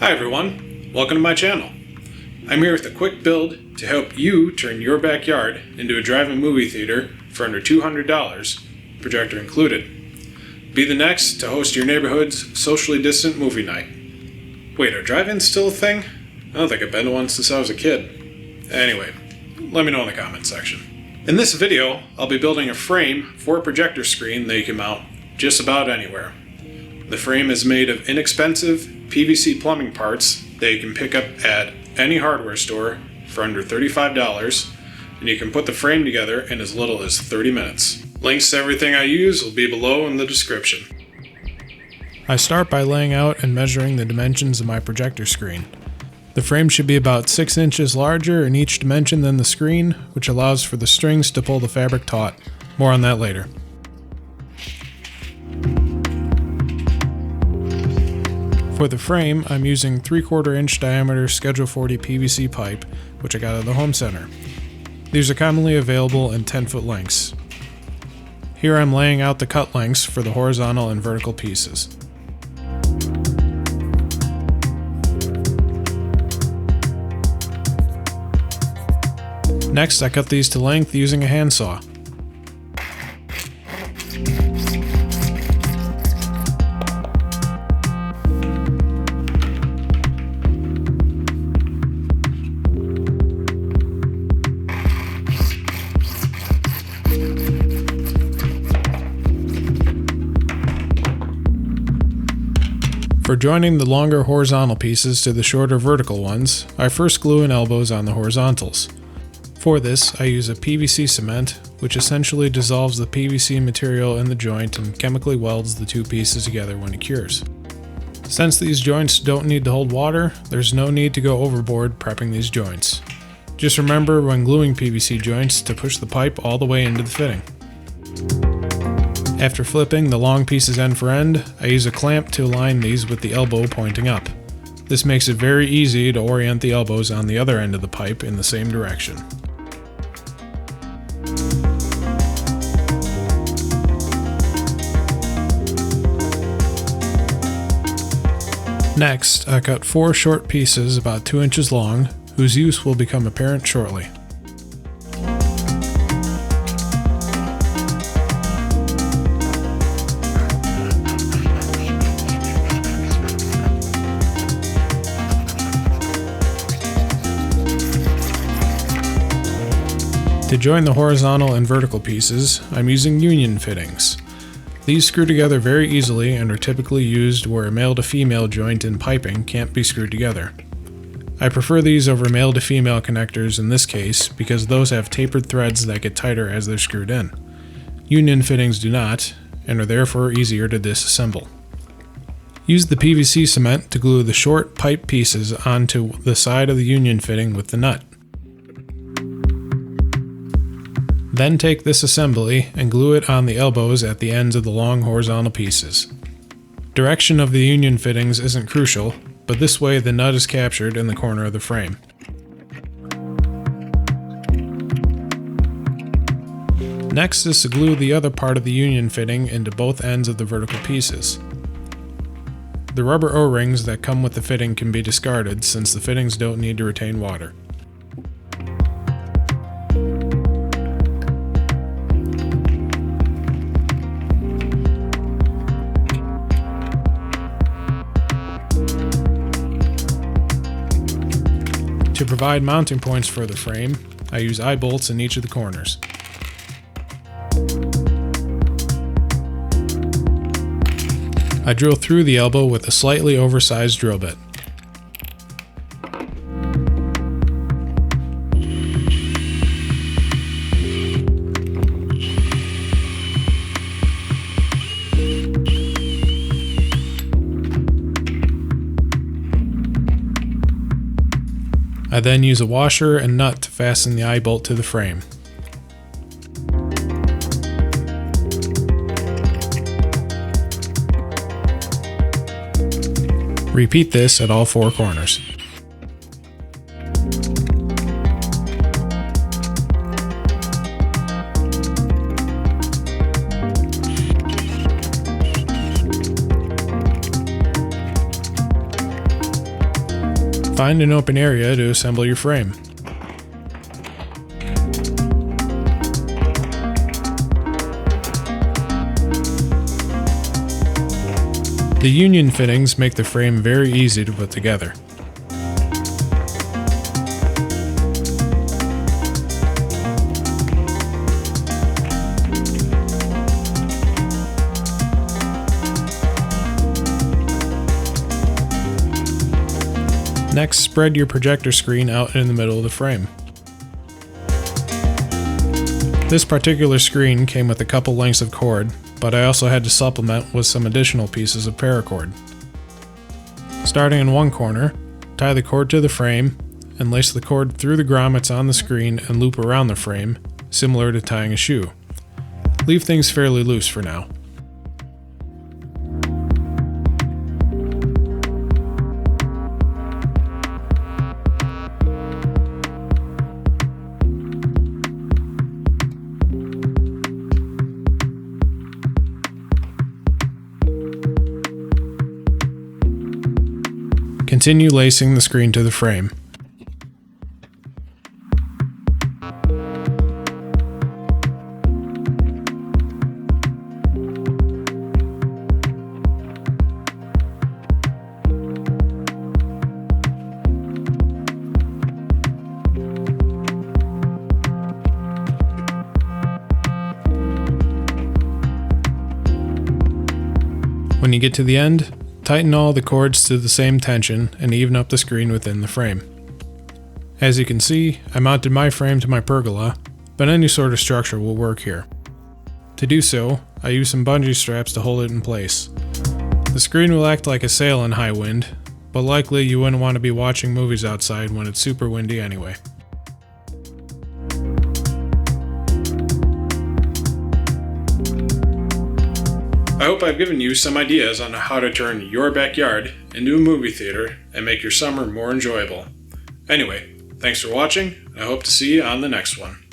Hi everyone, welcome to my channel. I'm here with a quick build to help you turn your backyard into a drive-in movie theater for under $200, projector included. Be the next to host your neighborhood's socially distant movie night. Wait, are drive-ins still a thing? I don't think I've been to one since I was a kid. Anyway, let me know in the comments section. In this video, I'll be building a frame for a projector screen that you can mount just about anywhere. The frame is made of inexpensive PVC plumbing parts that you can pick up at any hardware store for under $35, and you can put the frame together in as little as 30 minutes. Links to everything I use will be below in the description. I start by laying out and measuring the dimensions of my projector screen. The frame should be about 6 inches larger in each dimension than the screen, which allows for the strings to pull the fabric taut. More on that later. For the frame, I'm using 3/4 inch diameter Schedule 40 PVC pipe, which I got at the home center. These are commonly available in 10-foot lengths. Here I'm laying out the cut lengths for the horizontal and vertical pieces. Next, I cut these to length using a handsaw. For joining the longer horizontal pieces to the shorter vertical ones, I first glue in elbows on the horizontals. For this, I use a PVC cement, which essentially dissolves the PVC material in the joint and chemically welds the two pieces together when it cures. Since these joints don't need to hold water, there's no need to go overboard prepping these joints. Just remember when gluing PVC joints to push the pipe all the way into the fitting. After flipping the long pieces end for end, I use a clamp to align these with the elbow pointing up. This makes it very easy to orient the elbows on the other end of the pipe in the same direction. Next, I cut 4 short pieces about 2 inches long, whose use will become apparent shortly. To join the horizontal and vertical pieces, I'm using union fittings. These screw together very easily and are typically used where a male to female joint in piping can't be screwed together. I prefer these over male to female connectors in this case because those have tapered threads that get tighter as they're screwed in. Union fittings do not, and are therefore easier to disassemble. Use the PVC cement to glue the short pipe pieces onto the side of the union fitting with the nut. Then take this assembly and glue it on the elbows at the ends of the long horizontal pieces. Direction of the union fittings isn't crucial, but this way the nut is captured in the corner of the frame. Next is to glue the other part of the union fitting into both ends of the vertical pieces. The rubber O-rings that come with the fitting can be discarded since the fittings don't need to retain water. To provide mounting points for the frame, I use eye bolts in each of the corners. I drill through the elbow with a slightly oversized drill bit. I then use a washer and nut to fasten the eye bolt to the frame. Repeat this at all 4 corners. Find an open area to assemble your frame. The union fittings make the frame very easy to put together. Next, spread your projector screen out in the middle of the frame. This particular screen came with a couple lengths of cord, but I also had to supplement with some additional pieces of paracord. Starting in one corner, tie the cord to the frame and lace the cord through the grommets on the screen and loop around the frame, similar to tying a shoe. Leave things fairly loose for now. Continue lacing the screen to the frame. When you get to the end, tighten all the cords to the same tension and even up the screen within the frame. As you can see, I mounted my frame to my pergola, but any sort of structure will work here. To do so, I use some bungee straps to hold it in place. The screen will act like a sail in high wind, but likely you wouldn't want to be watching movies outside when it's super windy anyway. I hope I've given you some ideas on how to turn your backyard into a movie theater and make your summer more enjoyable. Anyway, thanks for watching, and I hope to see you on the next one.